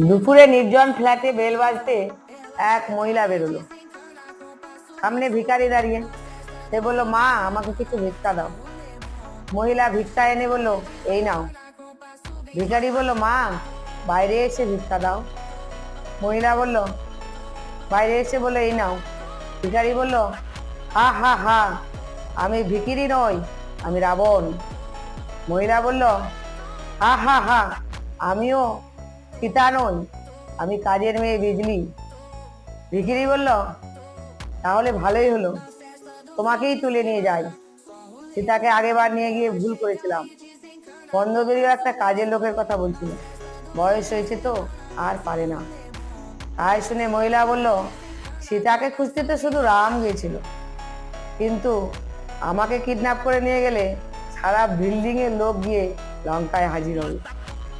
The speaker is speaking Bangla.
দুপুরে নির্জন ফ্ল্যাটে বেল বাজতে এক মহিলা বেরোলো। সামনে ভিখারি দাঁড়িয়ে। সে বলল, মা আমাকে কিছু ভিক্ষা দাও। মহিলা ভিক্ষা এনে বলল, এই নাও। ভিখারি বলল, মা বাইরে এসে ভিক্ষা দাও। মহিলা বলল, বাইরে এসে বলল, এই নাও। ভিখারি বলল, হা হা হা, আমি ভিখিরি নই, আমি রাবণ। মহিলা বলল, হা হা হা, আমিও সীতা নই, আমি কাজের মেয়ে বিজলি। ভিখিরি বলল, তাহলে ভালোই হলো, তোমাকেই তুলে নিয়ে যাই। সীতাকে আগেবার নিয়ে গিয়ে ভুল করেছিলাম। বন্ধুদেরও একটা কাজের লোকের কথা বলছিল, বয়স হয়েছে তো আর পারে না। তাই শুনে মহিলা বলল, সীতাকে খুঁজতে তো শুধু রাম গিয়েছিল, কিন্তু আমাকে কিডন্যাপ করে নিয়ে গেলে সারা বিল্ডিং এর লোক গিয়ে লঙ্কায় হাজির হবে।